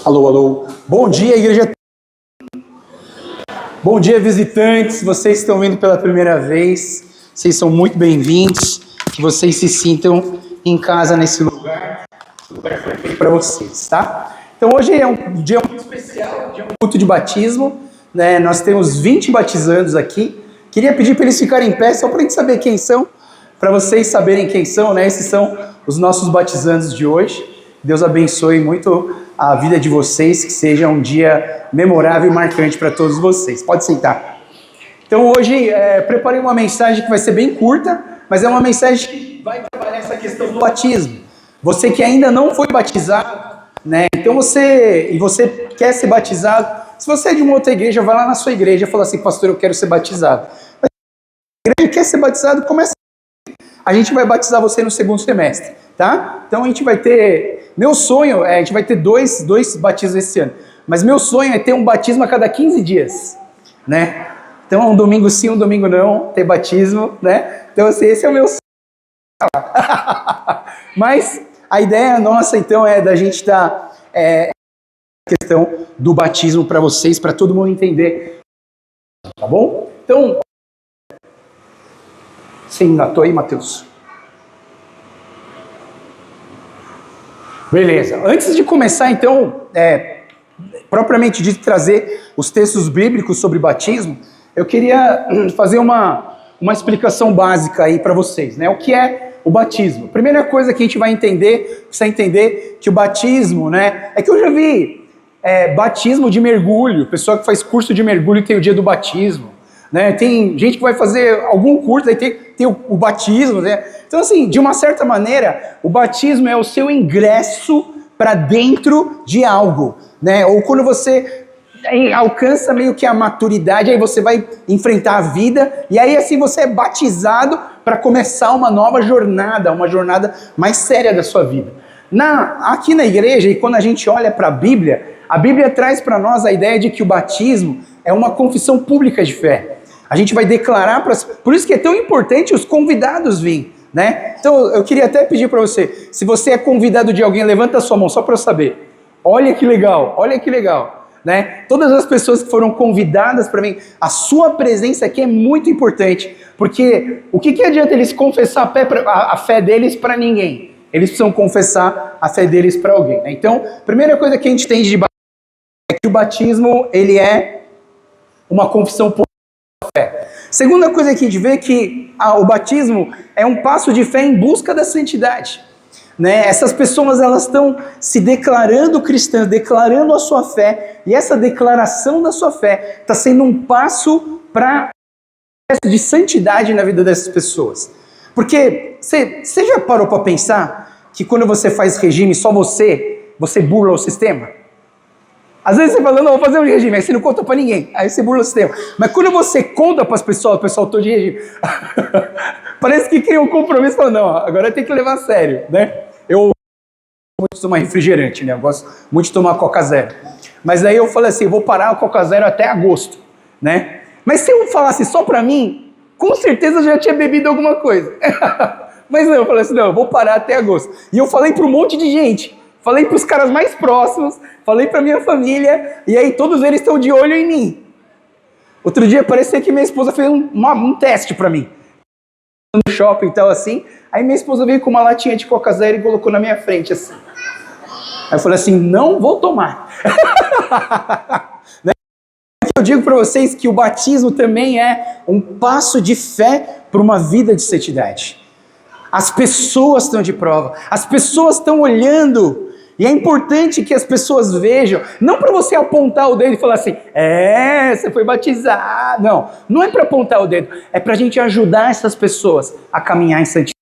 Alô, alô. Bom dia, igreja. Bom dia, visitantes. Vocês que estão vindo pela primeira vez, vocês são muito bem-vindos. Que vocês se sintam em casa nesse lugar. Lugar perfeito para vocês, tá? Então hoje é um dia muito especial, um culto de batismo, né? Nós temos 20 batizandos aqui. Queria pedir para eles ficarem em pé, só para a gente saber quem são, para vocês saberem quem são, né? Esses são os nossos batizandos de hoje. Deus abençoe muito a vida de vocês, que seja um dia memorável e marcante para todos vocês. Pode sentar. Então hoje preparei uma mensagem que vai ser bem curta, mas é uma mensagem que vai trabalhar essa questão do batismo. Você que ainda não foi batizado, né? Então você quer ser batizado, se você é de uma outra igreja, vai lá na sua igreja e fala assim: pastor, eu quero ser batizado. Mas se a igreja quer ser batizado, começa. A gente vai batizar você no segundo semestre, tá? Então a gente vai ter, meu sonho a gente vai ter dois batismos esse ano, mas meu sonho é ter um batismo a cada 15 dias, né? Então um domingo sim, um domingo não, ter batismo, né? Então assim, esse é o meu sonho. Mas a ideia nossa então é da gente estar a questão do batismo para vocês, para todo mundo entender, tá bom? Então, você engatou aí, Matheus? Beleza. Antes de começar, então, propriamente dito, trazer os textos bíblicos sobre batismo, eu queria fazer uma explicação básica aí para vocês, né? O que é o batismo? A primeira coisa que a gente vai entender, precisa entender que o batismo, né? É que eu já vi batismo de mergulho, pessoal que faz curso de mergulho tem o dia do batismo, né? Tem gente que vai fazer algum curso, aí tem o batismo, né? Então, assim, de uma certa maneira, o batismo é o seu ingresso para dentro de algo, né? Ou quando você alcança meio que a maturidade, aí você vai enfrentar a vida, e aí assim você é batizado para começar uma nova jornada, uma jornada mais séria da sua vida. Aqui na igreja, e quando a gente olha para a Bíblia traz para nós a ideia de que o batismo é uma confissão pública de fé. A gente vai declarar, por isso que é tão importante os convidados virem, né? Então eu queria até pedir para você, se você é convidado de alguém, levanta a sua mão só para eu saber. Olha que legal, né? Todas as pessoas que foram convidadas para mim, a sua presença aqui é muito importante, porque o que adianta eles confessar a fé deles para ninguém? Eles precisam confessar a fé deles para alguém, né? Então, primeira coisa que a gente entende de batismo é que o batismo ele é uma confissão pública de fé. Segunda coisa que a gente vê é que o batismo é um passo de fé em busca da santidade, né? Essas pessoas elas estão se declarando cristãs, declarando a sua fé, e essa declaração da sua fé está sendo um passo para de santidade na vida dessas pessoas. Porque você já parou para pensar que quando você faz regime só você burla o sistema? Às vezes você fala, não, vou fazer um regime, aí você não conta para ninguém, aí você burla o sistema. Mas quando você conta para as pessoas, o pessoal todo de regime, parece que cria um compromisso, fala, não, agora tem que levar a sério, né? Eu gosto muito de tomar refrigerante, né? Eu gosto muito de tomar Coca Zero. Mas aí eu falei assim, eu vou parar a Coca Zero até agosto, né? Mas se eu falasse só para mim, com certeza eu já tinha bebido alguma coisa. Mas não, eu falei assim, não, eu vou parar até agosto. E eu falei para um monte de gente. Falei para os caras mais próximos, falei para minha família, e aí todos eles estão de olho em mim. Outro dia parecia que minha esposa fez um teste para mim. No shopping e tal assim, aí minha esposa veio com uma latinha de Coca Zero e colocou na minha frente assim. Aí eu falei assim, não vou tomar. Eu digo para vocês que o batismo também é um passo de fé para uma vida de santidade. As pessoas estão de prova, as pessoas estão olhando, e é importante que as pessoas vejam, não para você apontar o dedo e falar assim, você foi batizado. Não é para apontar o dedo, é para a gente ajudar essas pessoas a caminhar em santidade.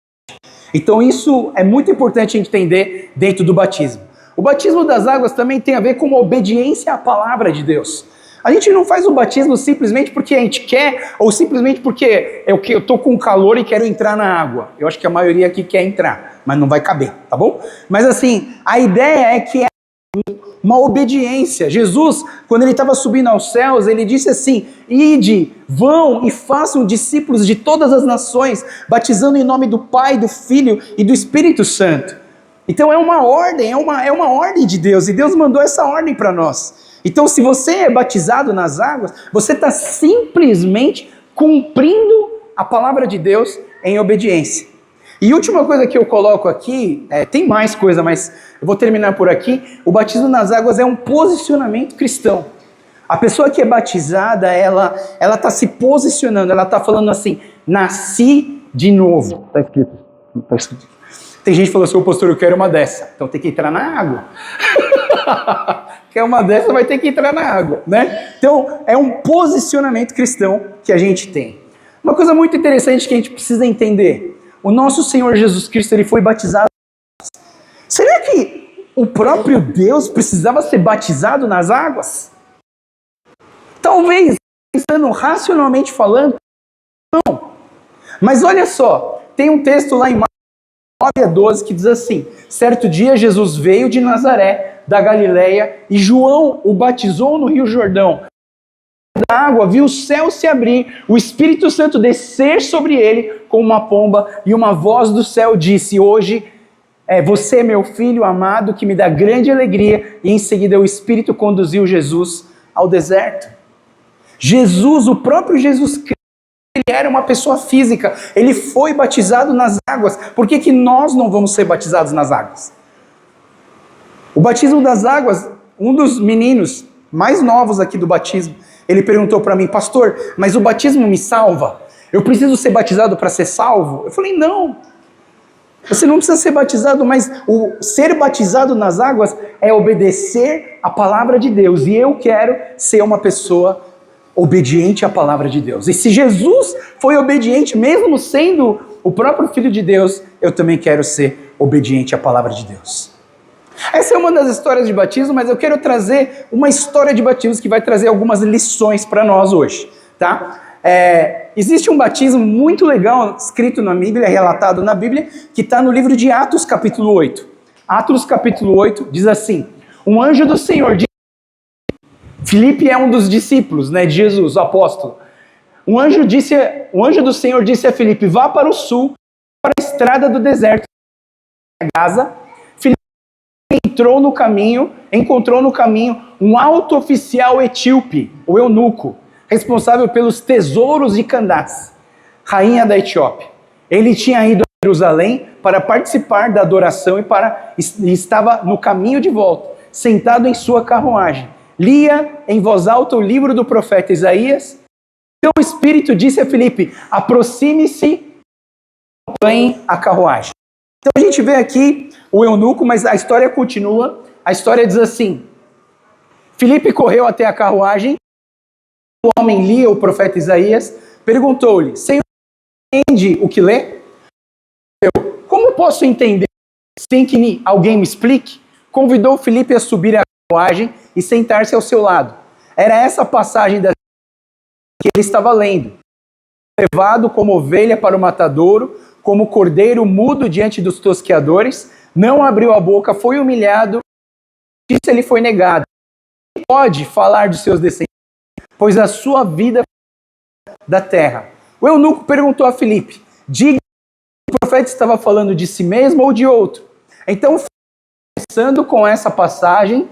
Então isso é muito importante entender dentro do batismo. O batismo das águas também tem a ver com uma obediência à palavra de Deus. A gente não faz o batismo simplesmente porque a gente quer, ou simplesmente porque eu estou com calor e quero entrar na água. Eu acho que a maioria aqui quer entrar, mas não vai caber, tá bom? Mas assim, a ideia é que é uma obediência. Jesus, quando ele estava subindo aos céus, ele disse assim, ide, vão e façam discípulos de todas as nações, batizando em nome do Pai, do Filho e do Espírito Santo. Então é uma ordem, é uma ordem de Deus, e Deus mandou essa ordem para nós. Então se você é batizado nas águas, você está simplesmente cumprindo a palavra de Deus em obediência. E última coisa que eu coloco aqui, tem mais coisa, mas eu vou terminar por aqui. O batismo nas águas é um posicionamento cristão. A pessoa que é batizada, ela está se posicionando, ela está falando assim, nasci de novo. Está escrito, tá escrito. Tem gente que falou assim, pastor, eu quero uma dessa. Então tem que entrar na água. Quer uma dessa, vai ter que entrar na água, né? Então é um posicionamento cristão que a gente tem. Uma coisa muito interessante que a gente precisa entender. O nosso Senhor Jesus Cristo, ele foi batizado. Será que o próprio Deus precisava ser batizado nas águas? Talvez, pensando racionalmente falando, não. Mas olha só, tem um texto lá em Marcos 9:12 que diz assim: certo dia Jesus veio de Nazaré, da Galileia, e João o batizou no Rio Jordão. Da água, viu o céu se abrir, o Espírito Santo descer sobre ele como uma pomba, e uma voz do céu disse: hoje você é meu filho amado, que me dá grande alegria. E em seguida o Espírito conduziu Jesus ao deserto. Jesus, o próprio Jesus Cristo, ele era uma pessoa física, ele foi batizado nas águas. Por que nós não vamos ser batizados nas águas? O batismo das águas, um dos meninos mais novos aqui do batismo, ele perguntou para mim: pastor, mas o batismo me salva? Eu preciso ser batizado para ser salvo? Eu falei: não. Você não precisa ser batizado, mas o ser batizado nas águas é obedecer a palavra de Deus. E eu quero ser uma pessoa obediente à palavra de Deus. E se Jesus foi obediente, mesmo sendo o próprio Filho de Deus, eu também quero ser obediente à palavra de Deus. Essa é uma das histórias de batismo, mas eu quero trazer uma história de batismo que vai trazer algumas lições para nós hoje, tá? Existe um batismo muito legal escrito na Bíblia, relatado na Bíblia, que está no livro de Atos capítulo 8. Atos capítulo 8 diz assim: um anjo do Senhor disse... Filipe é um dos discípulos, né, de Jesus, o apóstolo. Um anjo do Senhor disse a Filipe: vá para o sul, para a estrada do deserto de Gaza. Encontrou no caminho um alto oficial etíope, o eunuco, responsável pelos tesouros de Candace, rainha da Etiópia. Ele tinha ido a Jerusalém para participar da adoração e estava no caminho de volta, sentado em sua carruagem. Lia em voz alta o livro do profeta Isaías. Então o Espírito disse a Filipe: aproxime-se e acompanhe a carruagem. Então a gente vê aqui o eunuco, mas a história continua. A história diz assim: Filipe correu até a carruagem, o homem lia o profeta Isaías, perguntou-lhe: Senhor, entende o que lê? Como posso entender sem que alguém me explique? Convidou Filipe a subir a carruagem e sentar-se ao seu lado. Era essa passagem da que ele estava lendo. Levado como ovelha para o matadouro, como cordeiro mudo diante dos tosqueadores, não abriu a boca, foi humilhado, isso ele foi negado. Quem pode falar dos seus descendentes, pois a sua vida da terra. O eunuco perguntou a Filipe: diga se o profeta estava falando de si mesmo ou de outro. Então, começando com essa passagem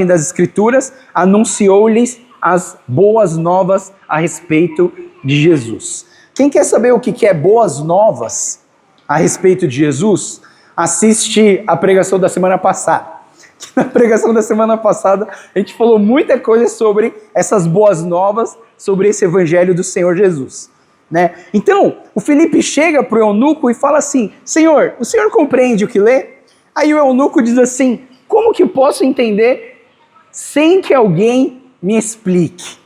das Escrituras, anunciou-lhes as boas novas a respeito de Jesus. Quem quer saber o que é boas novas a respeito de Jesus, assiste a pregação da semana passada. Na pregação da semana passada, a gente falou muita coisa sobre essas boas novas, sobre esse evangelho do Senhor Jesus, né? Então, o Filipe chega para o eunuco e fala assim: Senhor, o senhor compreende o que lê? Aí o eunuco diz assim: como que eu posso entender sem que alguém me explique?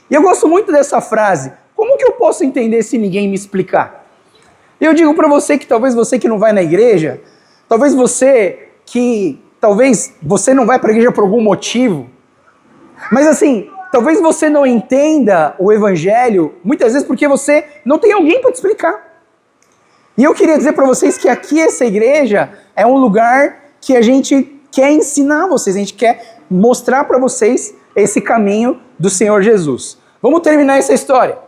E eu gosto muito dessa frase: como que eu posso entender se ninguém me explicar? Eu digo para você que talvez você que não vai na igreja, talvez você não vai para a igreja por algum motivo, mas assim, talvez você não entenda o evangelho, muitas vezes porque você não tem alguém para te explicar. E eu queria dizer para vocês que aqui essa igreja é um lugar que a gente quer ensinar vocês, a gente quer mostrar para vocês esse caminho do Senhor Jesus. Vamos terminar essa história.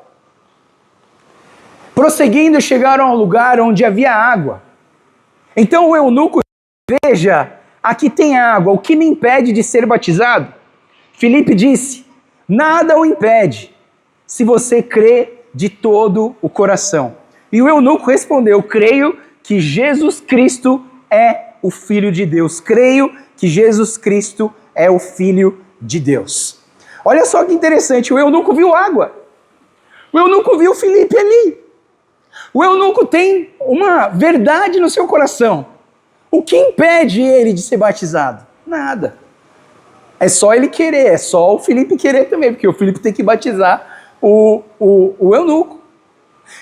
Prosseguindo, chegaram ao lugar onde havia água. Então o eunuco, veja, aqui tem água, o que me impede de ser batizado? Filipe disse, nada o impede, se você crê de todo o coração. E o eunuco respondeu, creio que Jesus Cristo é o Filho de Deus. Creio que Jesus Cristo é o Filho de Deus. Olha só que interessante, o eunuco viu água. O eunuco viu Filipe ali. O eunuco tem uma verdade no seu coração. O que impede ele de ser batizado? Nada. É só ele querer, é só o Filipe querer também, porque o Filipe tem que batizar o eunuco.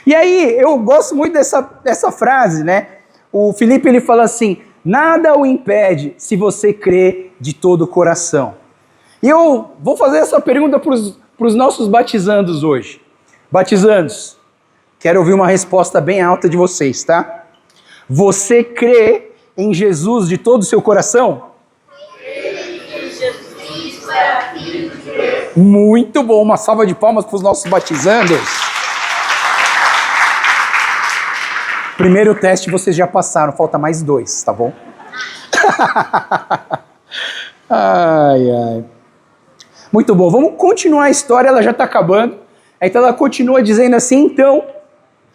E aí, eu gosto muito dessa frase, né? O Filipe, ele fala assim, nada o impede se você crê de todo o coração. E eu vou fazer essa pergunta para os nossos batizandos hoje. Batizandos, quero ouvir uma resposta bem alta de vocês, tá? Você crê em Jesus de todo o seu coração? Muito bom, uma salva de palmas para os nossos batizandos. Primeiro teste vocês já passaram, falta mais 2, tá bom? Ai, ai. Muito bom, vamos continuar a história, ela já está acabando. Então ela continua dizendo assim, então,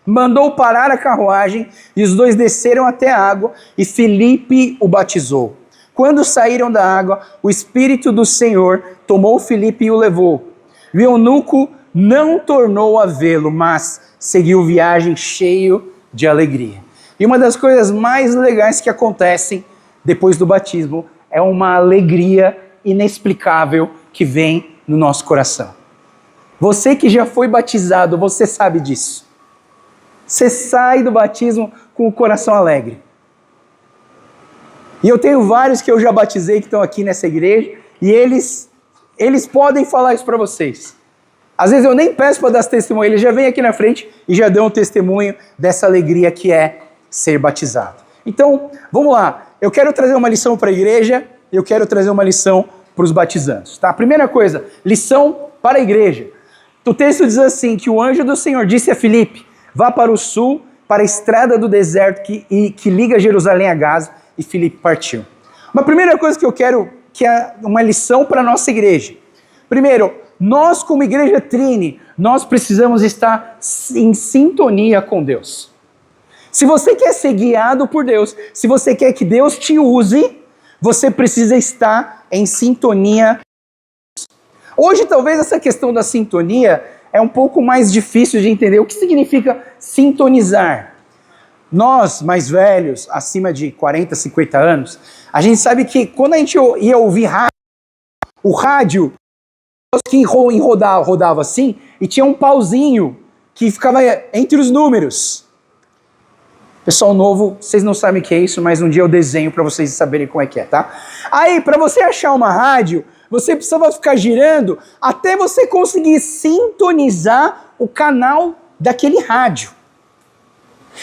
mandou parar a carruagem e os dois desceram até a água e Filipe o batizou. Quando saíram da água, o Espírito do Senhor tomou Filipe e o levou. O eunuco não tornou a vê-lo, mas seguiu viagem cheio de alegria. E uma das coisas mais legais que acontecem depois do batismo é uma alegria inexplicável que vem no nosso coração. Você que já foi batizado, você sabe disso. Você sai do batismo com o coração alegre. E eu tenho vários que eu já batizei que estão aqui nessa igreja e eles podem falar isso para vocês. Às vezes eu nem peço para dar esse testemunho, eles já vêm aqui na frente e já dão um testemunho dessa alegria que é ser batizado. Então, vamos lá. Eu quero trazer uma lição para a igreja, eu quero trazer uma lição para os batizandos. Tá? Primeira coisa, lição para a igreja. O texto diz assim, que o anjo do Senhor disse a Filipe, vá para o sul, para a estrada do deserto que liga Jerusalém a Gaza, e Filipe partiu. Uma primeira coisa que eu quero, que é uma lição para a nossa igreja. Primeiro, nós como igreja Trini, nós precisamos estar em sintonia com Deus. Se você quer ser guiado por Deus, se você quer que Deus te use, você precisa estar em sintonia. Hoje talvez essa questão da sintonia é um pouco mais difícil de entender. O que significa sintonizar? Nós, mais velhos, acima de 40, 50 anos, a gente sabe que quando a gente ia ouvir rádio, o rádio que rodava assim, e tinha um pauzinho que ficava entre os números. Pessoal novo, vocês não sabem o que é isso, mas um dia eu desenho para vocês saberem como é que é, tá? Aí, para você achar uma rádio, você precisava ficar girando até você conseguir sintonizar o canal daquele rádio.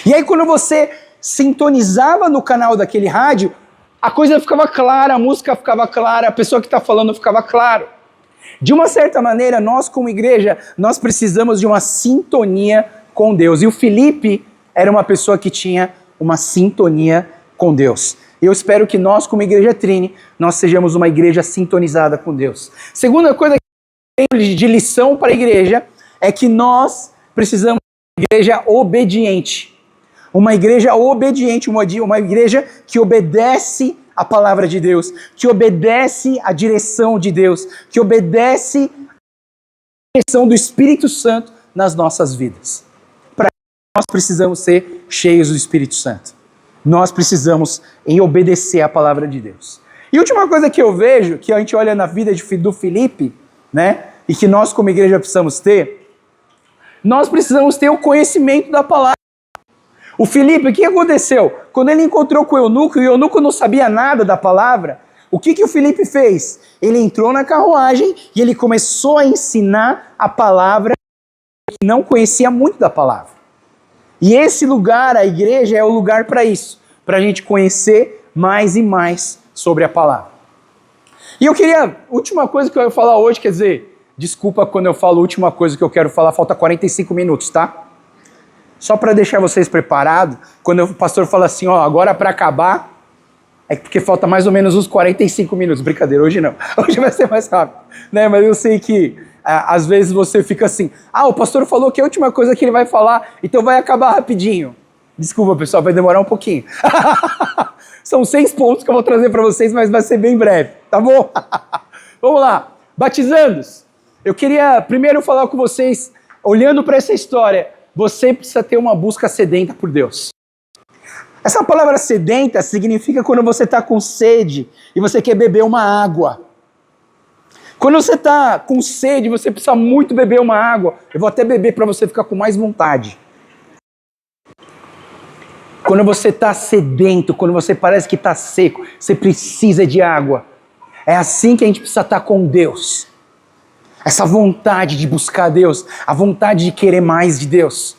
E aí quando você sintonizava no canal daquele rádio, a coisa ficava clara, a música ficava clara, a pessoa que está falando ficava claro. De uma certa maneira, nós como igreja, nós precisamos de uma sintonia com Deus. E o Filipe era uma pessoa que tinha uma sintonia com Deus. Eu espero que nós como igreja Trini, nós sejamos uma igreja sintonizada com Deus. Segunda coisa que eu tenho de lição para a igreja é que nós precisamos de uma igreja obediente. Uma igreja obediente, uma igreja que obedece a palavra de Deus, que obedece a direção de Deus, que obedece a direção do Espírito Santo nas nossas vidas. Para isso, nós precisamos ser cheios do Espírito Santo. Nós precisamos obedecer a palavra de Deus. E a última coisa que eu vejo, que a gente olha na vida do Filipe, né, e que nós como igreja precisamos ter, nós precisamos ter o conhecimento da palavra. O Filipe, o que aconteceu? Quando ele encontrou com o eunuco não sabia nada da palavra, o que o Filipe fez? Ele entrou na carruagem e ele começou a ensinar a palavra que não conhecia muito da palavra. E esse lugar, a igreja, é o lugar para isso, para a gente conhecer mais e mais sobre a palavra. E eu queria, última coisa que eu ia falar hoje, quer dizer, desculpa quando eu falo última coisa que eu quero falar, falta 45 minutos, tá? só para deixar vocês preparados, quando o pastor fala assim, ó, agora para acabar, é porque falta mais ou menos uns 45 minutos. Brincadeira, hoje não. Hoje vai ser mais rápido. Né? Mas eu sei que às vezes você fica assim, o pastor falou que a última coisa que ele vai falar, então vai acabar rapidinho. Desculpa, pessoal, vai demorar um pouquinho. São 6 pontos que eu vou trazer para vocês, mas vai ser bem breve, tá bom? Vamos lá. Batizandos. Eu queria primeiro falar com vocês, olhando para essa história, você precisa ter uma busca sedenta por Deus. Essa palavra sedenta significa quando você está com sede e você quer beber uma água. Quando você está com sede, você precisa muito beber uma água. Eu vou até beber para você ficar com mais vontade. Quando você está sedento, quando você parece que está seco, você precisa de água. É assim que a gente precisa estar com Deus. Essa vontade de buscar Deus, a vontade de querer mais de Deus.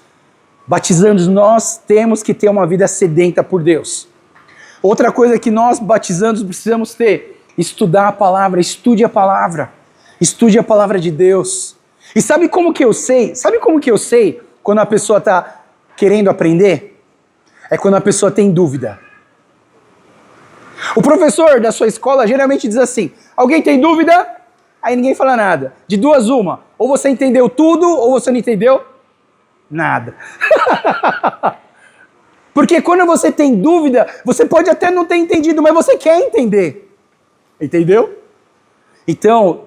Batizandos, nós temos que ter uma vida sedenta por Deus. Outra coisa que nós, batizandos, precisamos ter, estudar a palavra, estude a palavra. Estude a palavra de Deus. E sabe como que eu sei? Sabe como que eu sei quando a pessoa está querendo aprender? É quando a pessoa tem dúvida. O professor da sua escola geralmente diz assim, alguém tem dúvida? Aí ninguém fala nada. De duas uma, ou você entendeu tudo, ou você não entendeu nada. Porque quando você tem dúvida, você pode até não ter entendido, mas você quer entender. Entendeu? Então,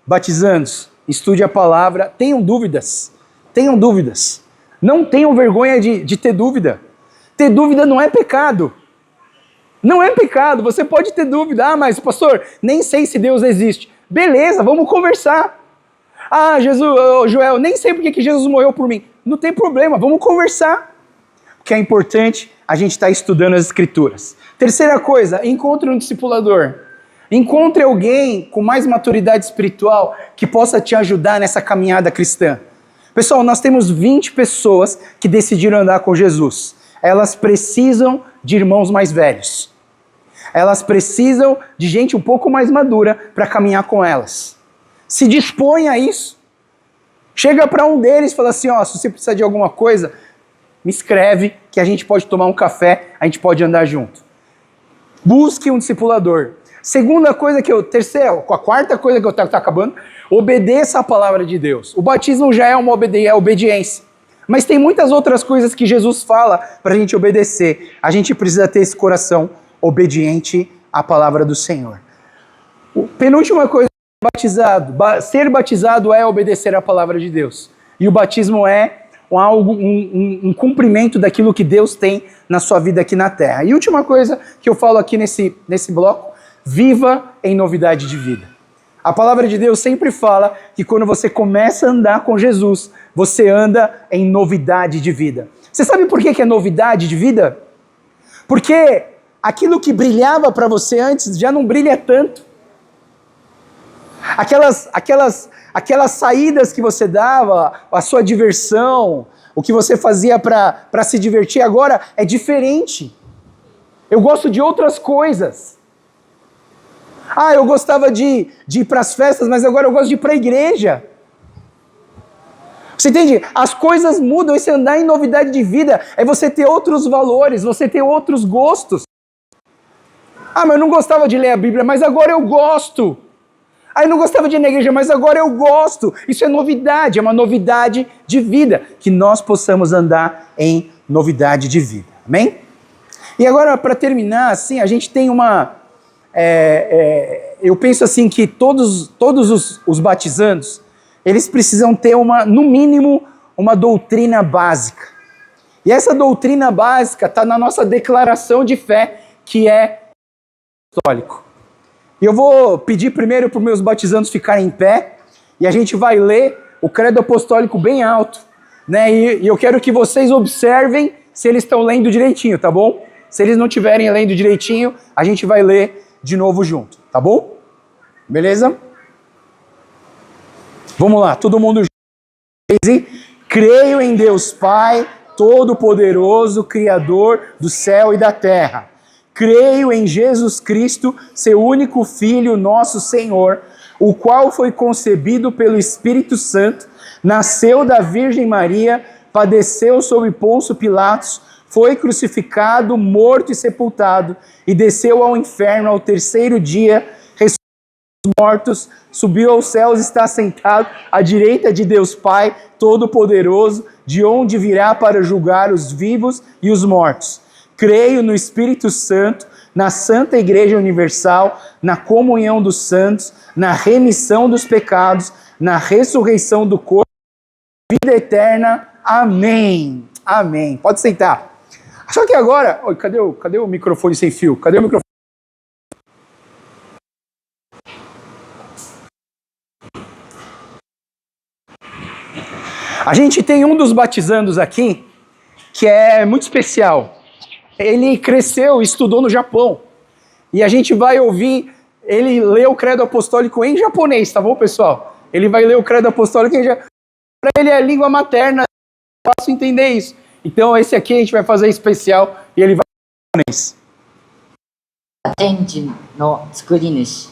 batizandos, estude a palavra, tenham dúvidas. Tenham dúvidas. Não tenham vergonha de ter dúvida. Ter dúvida não é pecado. Não é pecado, você pode ter dúvida. Mas pastor, nem sei se Deus existe. Beleza, vamos conversar. Joel, nem sei porque que Jesus morreu por mim. Não tem problema, vamos conversar. O que é importante, a gente está estudando as Escrituras. Terceira coisa, encontre um discipulador. Encontre alguém com mais maturidade espiritual que possa te ajudar nessa caminhada cristã. Pessoal, nós temos 20 pessoas que decidiram andar com Jesus. Elas precisam de irmãos mais velhos. Elas precisam de gente um pouco mais madura para caminhar com elas. Se dispõe a isso. Chega para um deles e fala assim, se você precisar de alguma coisa, me escreve que a gente pode tomar um café, a gente pode andar junto. Busque um discipulador. A quarta coisa que eu estou acabando, obedeça a palavra de Deus. O batismo já é uma obediência. Mas tem muitas outras coisas que Jesus fala para a gente obedecer. A gente precisa ter esse coração obediente à palavra do Senhor. A penúltima coisa, ser batizado é obedecer à palavra de Deus. E o batismo é um cumprimento daquilo que Deus tem na sua vida aqui na terra. E a última coisa que eu falo aqui nesse bloco, viva em novidade de vida. A palavra de Deus sempre fala que quando você começa a andar com Jesus, você anda em novidade de vida. Você sabe por que é novidade de vida? Porque aquilo que brilhava para você antes já não brilha tanto. Aquelas saídas que você dava, a sua diversão, o que você fazia para se divertir agora é diferente. Eu gosto de outras coisas. Eu gostava de ir para as festas, mas agora eu gosto de ir para a igreja. Você entende? As coisas mudam, esse andar em novidade de vida é você ter outros valores, você ter outros gostos. Mas eu não gostava de ler a Bíblia, mas agora eu gosto. Eu não gostava de ir na igreja, mas agora eu gosto. Isso é novidade, é uma novidade de vida. Que nós possamos andar em novidade de vida. Amém? E agora, para terminar, assim, a gente tem eu penso assim que todos os batizandos, eles precisam ter no mínimo, uma doutrina básica. E essa doutrina básica está na nossa declaração de fé, que é apostólico. E eu vou pedir primeiro para os meus batizandos ficarem em pé, e a gente vai ler o credo apostólico bem alto, né? E eu quero que vocês observem se eles estão lendo direitinho, tá bom? Se eles não estiverem lendo direitinho, a gente vai ler de novo junto, tá bom? Beleza? Vamos lá, todo mundo junto. Creio em Deus Pai, Todo-Poderoso, Criador do céu e da terra. Creio em Jesus Cristo, seu único Filho, nosso Senhor, o qual foi concebido pelo Espírito Santo, nasceu da Virgem Maria, padeceu sob Pôncio Pilatos, foi crucificado, morto e sepultado, e desceu ao inferno ao terceiro dia, mortos, subiu aos céus, está sentado à direita de Deus Pai Todo-Poderoso, de onde virá para julgar os vivos e os mortos. Creio no Espírito Santo, na Santa Igreja Universal, na comunhão dos santos, na remissão dos pecados, na ressurreição do corpo, vida eterna. Amém. Amém. Pode sentar. Só que agora... Oi, cadê o microfone sem fio? Cadê o microfone? A gente tem um dos batizandos aqui que é muito especial. Ele cresceu e estudou no Japão. E a gente vai ouvir ele ler o credo apostólico em japonês, tá bom, pessoal? Ele vai ler o credo apostólico em japonês. Para ele é a língua materna, é fácil entender isso. Então esse aqui a gente vai fazer especial e ele vai em japonês. 天地の作り主、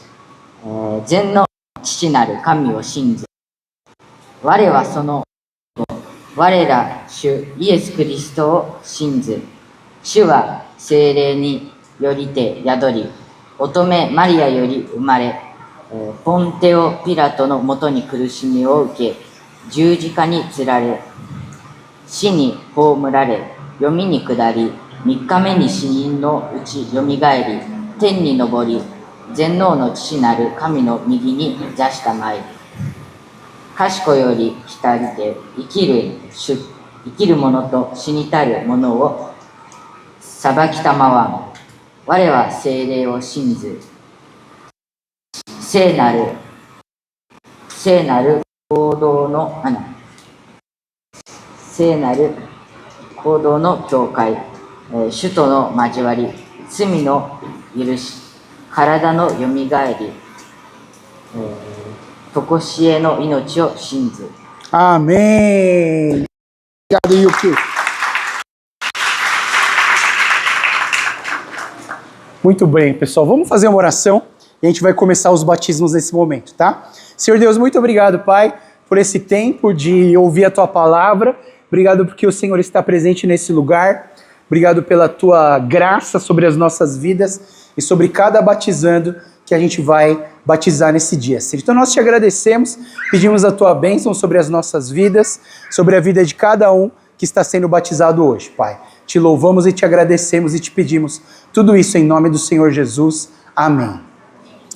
全能父なる神を信ず。我はその我ら主イエス・キリストを信ず。主は聖霊によりて宿り、乙女マリアより生まれ、ポンテオ・ピラトのもとに苦しみを受け、十字架につられ、死に葬られ、読みに下り、3日目に死人のうちよみがえり、天に昇り、全能の父なる神の右に座したまいり。賢より来りて生きる者と死にたる者を裁きたまわん。我は聖霊を信ず。聖なる行動の聖なる行動の教会、主との交わり、罪の許し、体のよみがえり、とこしえの命を信ず。Amém. Obrigado, Yuki. Muito bem, pessoal. Vamos fazer uma oração e a gente vai começar os batismos nesse momento, tá? Senhor Deus, muito obrigado, Pai, por esse tempo de ouvir a Tua palavra. Obrigado porque o Senhor está presente nesse lugar. Obrigado pela Tua graça sobre as nossas vidas e sobre cada batizando que a gente vai batizar nesse dia, Senhor. Então nós te agradecemos, pedimos a Tua bênção sobre as nossas vidas, sobre a vida de cada um que está sendo batizado hoje, Pai. Te louvamos e te agradecemos e te pedimos tudo isso em nome do Senhor Jesus. Amém.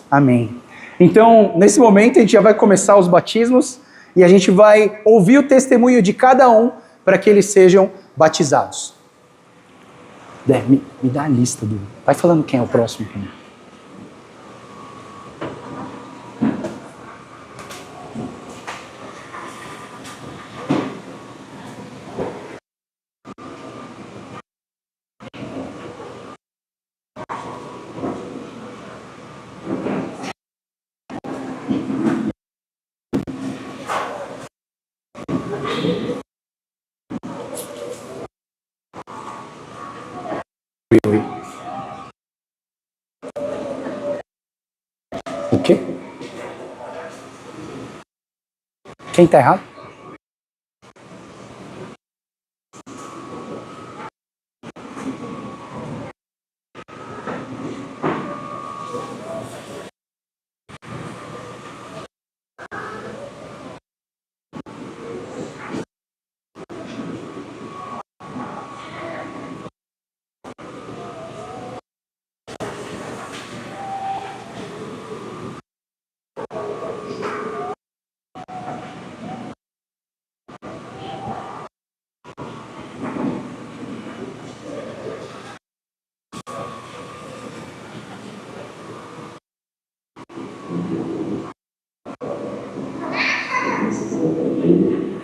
Amém. Então, nesse momento a gente já vai começar os batismos e a gente vai ouvir o testemunho de cada um para que eles sejam batizados. Me dá a lista do... Vai falando quem é o próximo. O quê? Quem tá errado?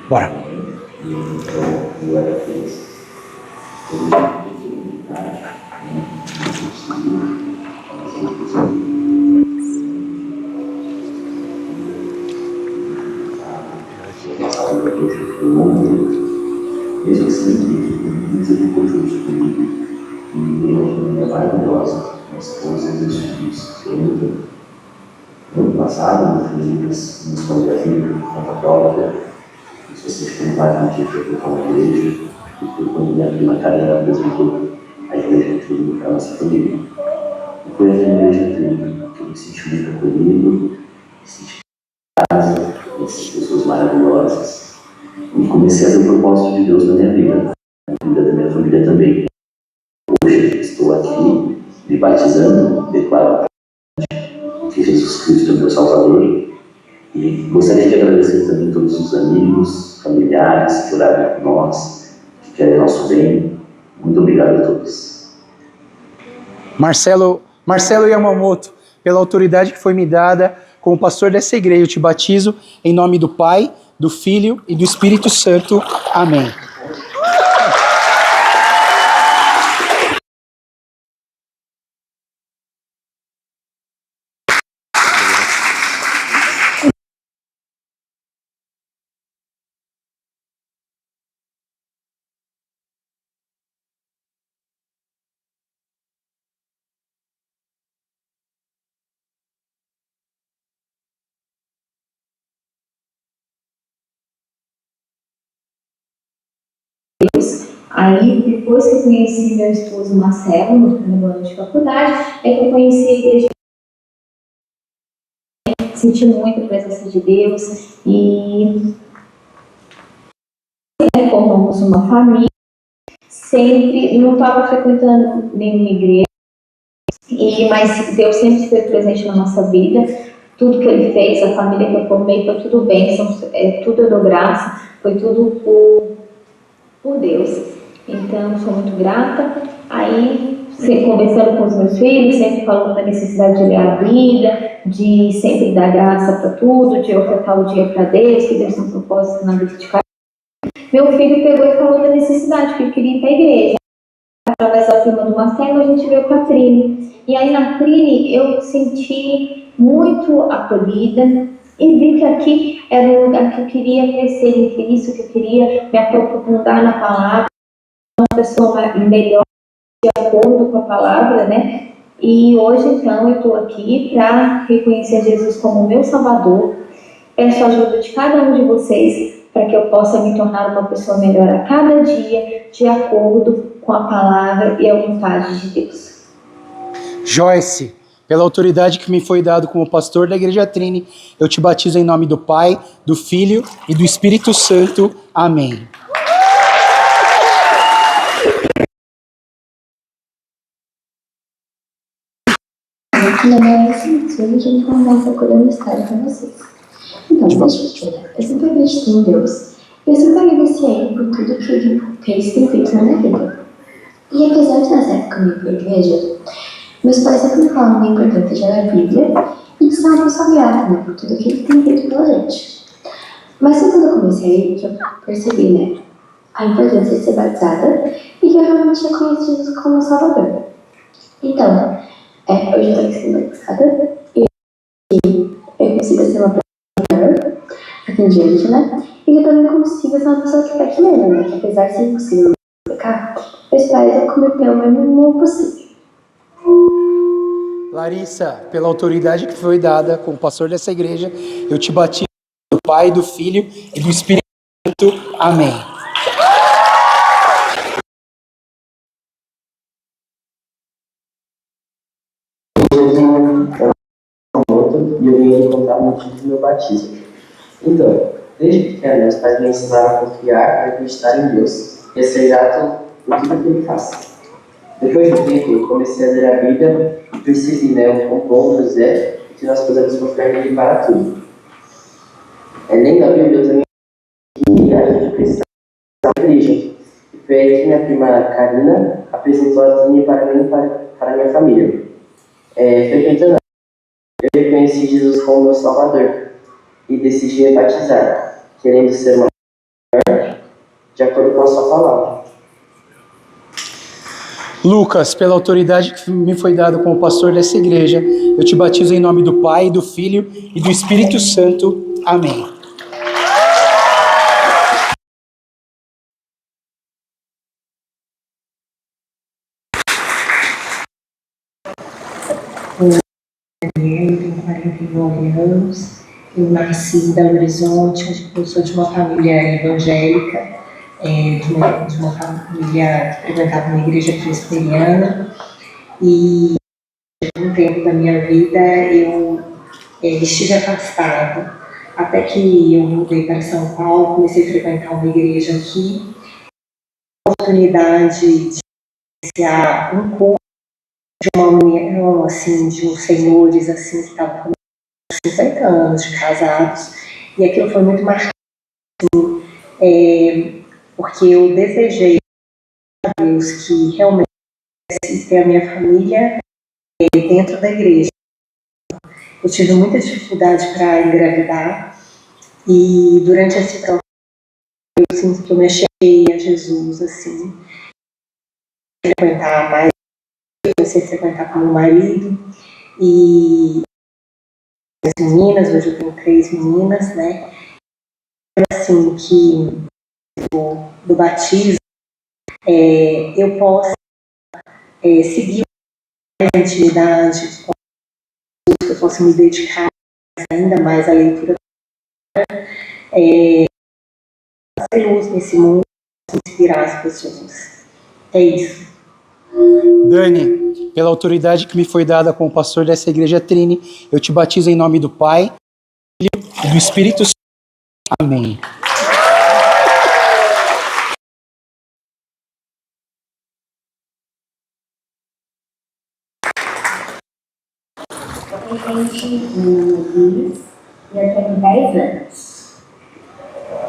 Bora. É maravilhosa, nós temos exercícios. No ano passado, nos escolhi a filha, na prova, Se você estiver parado de frequentar uma igreja, e foi quando minha prima Karina apresentou a igreja Trilha para a nossa família. E foi aqui na igreja Trilha que eu me senti muito acolhido, me senti em casa, essas pessoas maravilhosas. E comecei a ver o propósito de Deus na minha vida, na vida da minha família também. Hoje estou aqui me batizando, declaro que Jesus Cristo é meu Salvador. E gostaria de agradecer também a todos os amigos, familiares que oraram por nós, que querem nosso bem. Muito obrigado a todos. Marcelo Yamamoto, pela autoridade que foi me dada como pastor dessa igreja, eu te batizo em nome do Pai, do Filho e do Espírito Santo. Amém. Aí, depois que eu conheci meu esposo Marcelo, no primeiro ano de faculdade, é que eu conheci a igreja. Senti muito a presença de Deus e formamos uma família. Sempre, não estava frequentando nenhuma igreja, mas Deus sempre esteve presente na nossa vida. Tudo que Ele fez, a família que eu formei, foi tudo bênção, tudo eu dou graça, foi tudo por Deus. Então, sou muito grata. Aí, conversando com os meus filhos, sempre falando da necessidade de ler a Bíblia, de sempre dar graça para tudo, de ofertar o dia para Deus, que Deus tem um propósito na vida de cada um. Meu filho pegou e falou da necessidade, que ele queria ir para a igreja. Através da firma do Marcelo, a gente veio para a Trine. E aí, na Trine, eu senti muito acolhida e vi que aqui era um lugar que eu queria crescer em Cristo, que eu queria me aprofundar na palavra, uma pessoa melhor, de acordo com a palavra, né? E hoje, então, eu estou aqui para reconhecer Jesus como meu Salvador. Peço a ajuda de cada um de vocês para que eu possa me tornar uma pessoa melhor a cada dia, de acordo com a palavra e a vontade de Deus. Joyce, pela autoridade que me foi dado como pastor da Igreja Trine, eu te batizo em nome do Pai, do Filho e do Espírito Santo. Amém. Meu nome é Cintia e eu vou contar um pouco da minha história para vocês. Então, desde pequena, eu sempre acreditei em Deus. E eu sempre agradeci a Ele por tudo que Ele fez e tem feito na minha vida. E apesar de nessa época eu ir para a igreja, meus pais sempre me falaram da importância de ler a Bíblia e de ser uma pessoa grata, né, por tudo que Ele tem feito pela gente. Mas foi quando eu comecei a ir que eu percebi, né, a importância de ser batizada e que eu realmente reconheci Jesus como Salvador. Então, hoje eu estou aqui sendo batizada e eu consigo ser uma pessoa melhor aqui em diante, né? E eu também consigo ser uma pessoa que peque menos, né? Que apesar de ser impossível pecar, eu espero cometer o mínimo possível. Larissa, pela autoridade que foi dada como pastor dessa igreja, eu te batizo do Pai, do Filho e do Espírito Santo. Amém. E eu vim contar o motivo do meu batismo. Então, desde pequeno, meus pais me ensinaram a confiar e acreditar em Deus e a ser grato por tudo que Ele faz. Depois de um tempo, eu comecei a ler a Bíblia e percebi, né, o quão bom Deus é e que nós podemos confiar nele para tudo. Lendo a Bíblia, eu também vi que a gente precisa da igreja. E foi aí que minha prima Karina apresentou a Trine para mim e para a minha família. Frequentando, eu reconheci Jesus como meu Salvador e decidi me batizar, querendo ser uma mulher de acordo com a sua palavra. Lucas, pela autoridade que me foi dada como pastor dessa igreja, eu te batizo em nome do Pai, do Filho e do Espírito Santo. Amém. Eu tenho 49 anos Eu nasci em Belo Horizonte, eu sou de uma família evangélica, de uma família que frequentava uma igreja presbiteriana, e um tempo da minha vida eu estive afastado, até que eu mudei para São Paulo, comecei a frequentar uma igreja aqui, oportunidade de iniciar um curso de uma união, assim, de uns senhores, assim, que estavam com 50 anos de casados, e aquilo foi muito marcante, porque eu desejei a Deus que realmente ter a minha família dentro da igreja. Eu tive muita dificuldade para engravidar, e durante esse processo eu sinto que eu me achei a Jesus, assim, frequentar mais, comecei a frequentar com meu marido, e as meninas, hoje eu tenho 3 meninas, né, assim, que do batismo, eu posso seguir a intimidade, que eu possa me dedicar ainda mais à leitura, fazer luz nesse mundo, inspirar as pessoas. É isso. Dani, pela autoridade que me foi dada como pastor dessa igreja Trini, eu te batizo em nome do Pai, do Filho e do Espírito Santo. Amém. Presente o Luiz e eu tenho 10 anos.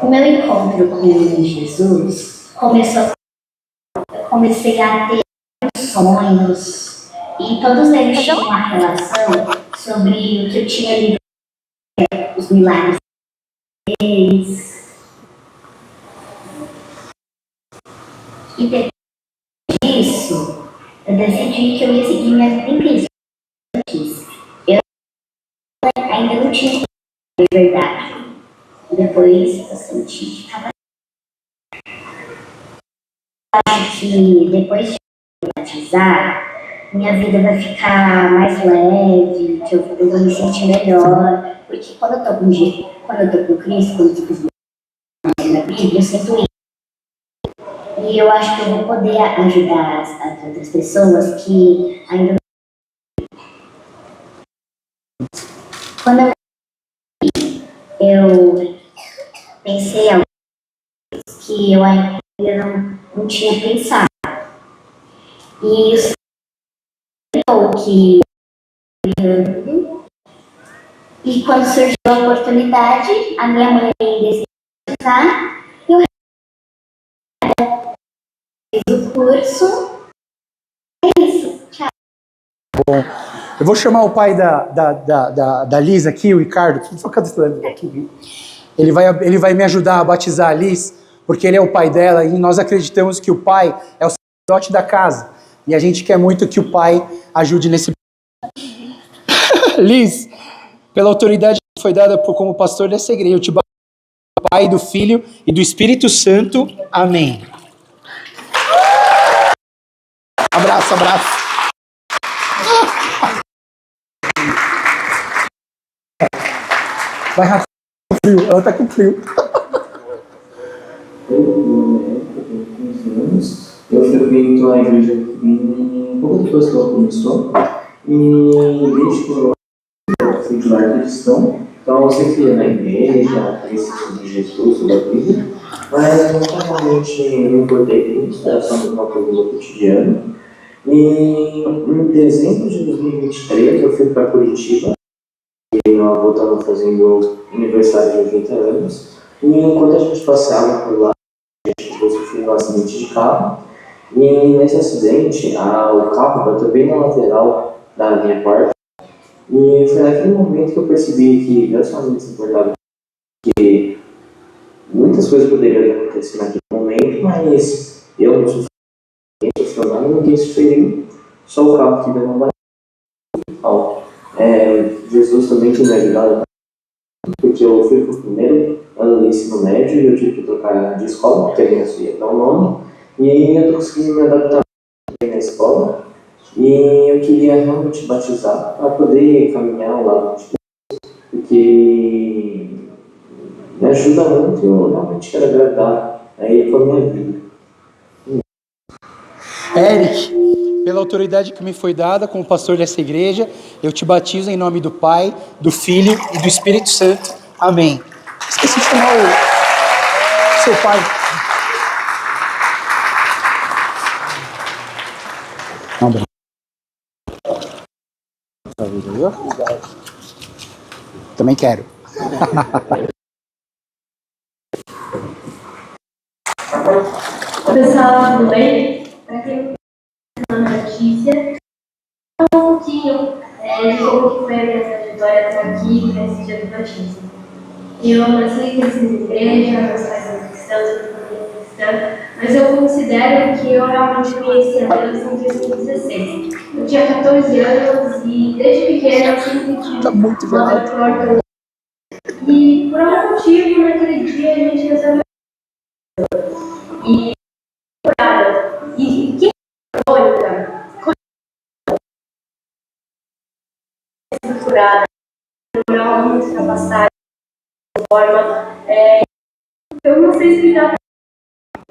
O meu encontro com Jesus começou, eu comecei a ter sonhos e todos eles tinham uma relação sobre o que eu tinha lido, os milagres deles. E depois disso, eu decidi que eu ia seguir minha vida em Cristo. Eu ainda não tinha verdade. Depois eu senti que estava. Acho que depois de me batizar, minha vida vai ficar mais leve, que eu vou me sentir melhor. Porque quando eu tô com Cristo, quando eu tô com na Bíblia, eu sinto isso. E eu acho que eu vou poder ajudar as outras pessoas que ainda não. Quando eu pensei algo que eu ainda não tinha pensado. E isso que e quando surgiu a oportunidade, a minha mãe decidiu usar, eu fiz o curso. É isso, tchau. Bom, eu vou chamar o pai da Liz aqui, o Ricardo. Só cadê esse aqui? Ele vai me ajudar a batizar a Liz, porque ele é o pai dela e nós acreditamos que o pai é o sacerdote da casa. E a gente quer muito que o pai ajude nesse. Liz, pela autoridade que foi dada como pastor dessa igreja, eu te batizo do Pai, do Filho e do Espírito Santo. Amém. Abraço, abraço. Vai, Rafa, com frio. Ela tá com frio. Eu frequento a igreja um pouco depois que ela começou, e desde que eu fui de lar cristão, então eu sempre ia na igreja, conheci sobre Jesus, sobre a Bíblia, mas nunca realmente me importei com isso, era só uma coisa do cotidiano. E em dezembro de 2023 eu fui para Curitiba, e meu avô estava fazendo aniversário de 80 anos, e enquanto a gente passava por lá, a gente sofreu um acidente de carro. E nesse acidente, o carro bateu bem na lateral da minha porta. E foi naquele momento que eu percebi que Deus realmente se importava, que muitas coisas poderiam acontecer naquele momento, mas eu não sofri, ninguém sofreu nada, ninguém se feriu, só o carro que deu uma batida. Jesus também tinha me ajudado, porque eu fui para o primeiro ano do ensino médio e eu tive que trocar de escola, porque a minha filha é o nome. E aí eu estou conseguindo me adaptar na escola e eu queria realmente batizar para poder caminhar ao lado de Deus, porque me ajuda muito e eu realmente quero agradar a Ele com a minha vida. Eric, pela autoridade que me foi dada como pastor dessa igreja, eu te batizo em nome do Pai, do Filho e do Espírito Santo. Amém. Esqueci de chamar o seu pai. Não, bem. Também quero. Pessoal, tudo bem? Para quem não tem notícia, um pouquinho de como que foi a minha trajetória até aqui, nesse dia do batismo. Eu nasci e cresci na igreja, meus pais são cristãos, minha família é cristã, mas eu considero que eu realmente conheci a Deus em 2016. Eu tinha 14 anos e desde pequena eu sempre tive uma porta. E por algum motivo, naquele dia, a gente resolveu. E que crônica, curada, não muito ultrapassada, de forma, eu não sei explicar.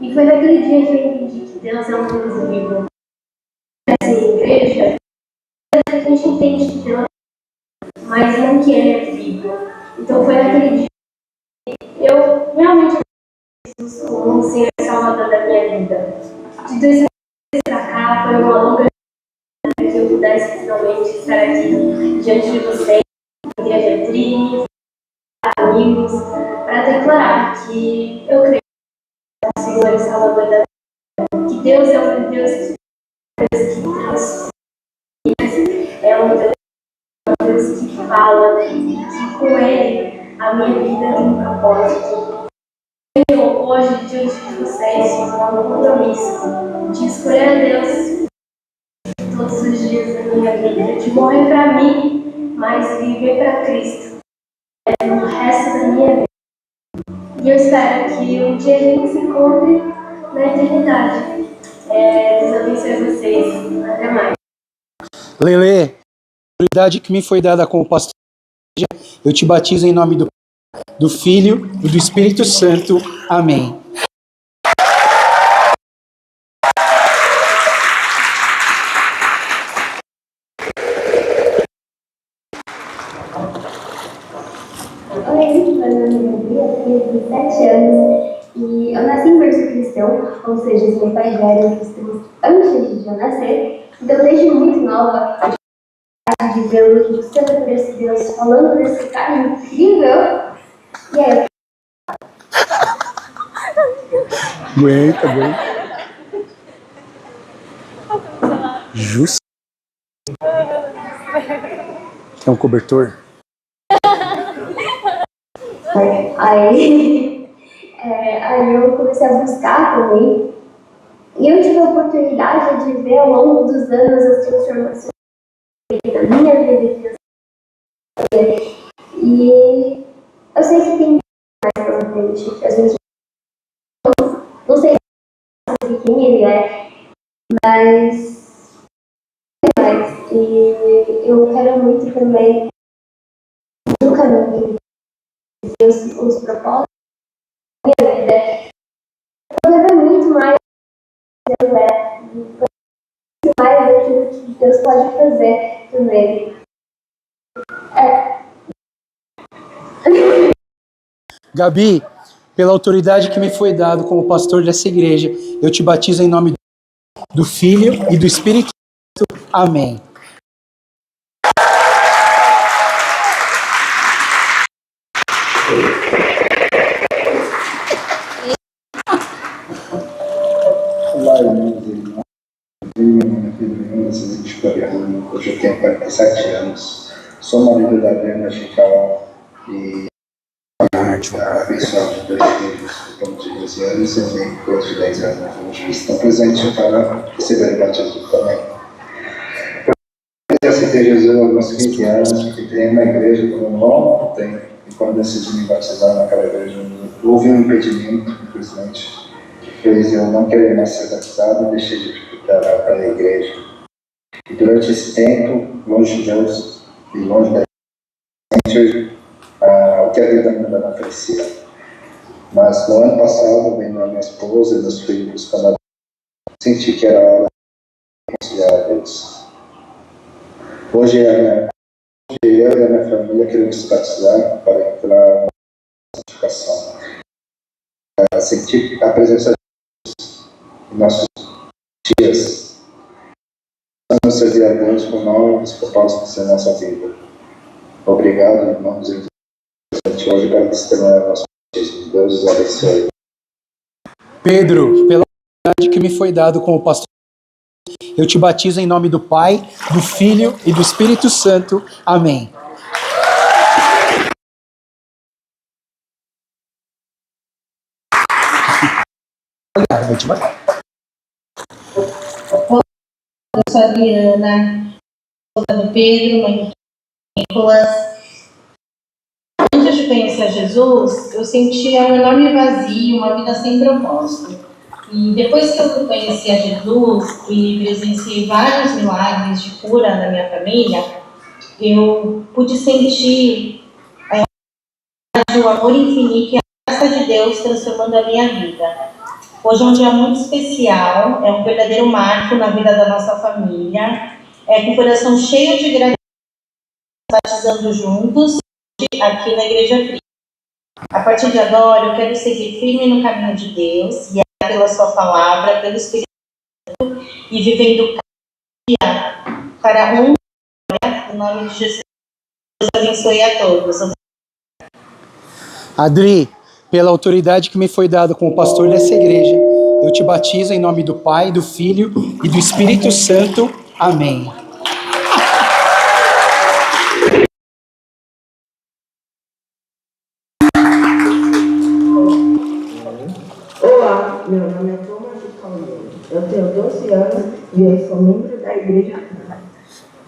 E foi naquele dia que eu entendi que Deus é um Deus vivo. Essa igreja, a gente entende que Deus, mas não que Ele é vivo. Então foi naquele dia que eu realmente Jesus como o Senhor Salvador da minha vida. De 2016 para cá foi uma longa jornada que eu pudesse finalmente estar aqui diante de vocês, igreja Trini, amigos, para declarar que eu creio no Senhor e Salvador da minha vida. Que Deus é um Deus que transforma, é um Deus que fala e que com Ele a minha vida tem um propósito. Eu hoje, diante de vocês, faço um compromisso de escolher a Deus todos os dias da minha vida, de morrer para mim, mas viver para Cristo no resto da minha vida. E eu espero que um dia a gente se encontre na eternidade. Deus abençoe vocês. Até mais. Lele, a autoridade que me foi dada como pastor, eu te batizo em nome do Filho e do Espírito Santo. Amém. Oi, meu nome é Gabi, eu tenho 17 anos e eu nasci em berço cristão, ou seja, os meus pais já eram cristãos antes de eu nascer. Então, desde muito nova, de ver o que você por esse Deus falando desse cara incrível. E aí, Aguenta. Justo. Tem um cobertor? aí eu comecei a buscar também. E eu tive a oportunidade de ver ao longo dos anos as transformações da minha vida. E eu sei que tem mais pela frente. A gente não sei quem ele é, mas e eu quero muito também no caminho de Deus, os propósitos da minha vida. Eu levo muito mais Deus mais daquilo que Deus pode fazer também. Gabi, pela autoridade que me foi dada como pastor dessa igreja, eu te batizo em nome do Filho e do Espírito Santo. Amém. Olá, irmãos e irmãs. Meu nome é Pedro Mendes, hoje eu tenho 47 anos. Sou marido da Adriana Chicalão e abençoado de 2 filhos, estamos de 12 anos, e tenho outros de 10 anos, que estão presentes para receber o batismo também. Eu aceitei Jesus há alguns 15 anos, fiquei na igreja por um longo tempo, e quando decidi me batizar naquela igreja, houve um impedimento, infelizmente, que fez eu não querer mais ser batizado e deixei de ficar na igreja. E durante esse tempo, longe de Deus e longe da gente, o que a vida ainda não oferecia. Mas no ano passado, vendo a minha esposa e meus filhos buscando a Deus, senti que era hora de reconciliar a Deus. Hoje eu e a minha família queremos se batizar para entrar na santificação. Sentir a presença de Deus em nossos dias. Vamos servir a Deus com novos propósitos em nossa vida. Obrigado, irmãos. Hoje para testemunhar o nosso batismo. Deus os abençoe. Pedro, pela autoridade que me foi dado como pastor, eu te batizo em nome do Pai, do Filho e do Espírito Santo. Amém. Vou te bater. Eu sou a Adriana, esposa do Pedro, mãe do Nicolas. Antes de conhecer Jesus, eu sentia um enorme vazio, uma vida sem propósito. E depois que eu conheci a Jesus e presenciei vários milagres de cura na minha família, eu pude sentir o amor infinito e a graça de Deus transformando a minha vida. Hoje é um dia muito especial, é um verdadeiro marco na vida da nossa família. Com o coração cheio de gratidão, batizando juntos aqui na Igreja Cristo. A partir de agora, eu quero seguir firme no caminho de Deus, guiado pela sua palavra, pelo Espírito Santo, e vivendo cada dia para um glória, no nome de Jesus. Deus abençoe a todos. Adri, pela autoridade que me foi dada como pastor dessa igreja, eu te batizo em nome do Pai, do Filho e do Espírito Santo. Amém. Olá, meu nome é Thomas de Caldeira. Eu tenho 12 anos e eu sou membro da Igreja.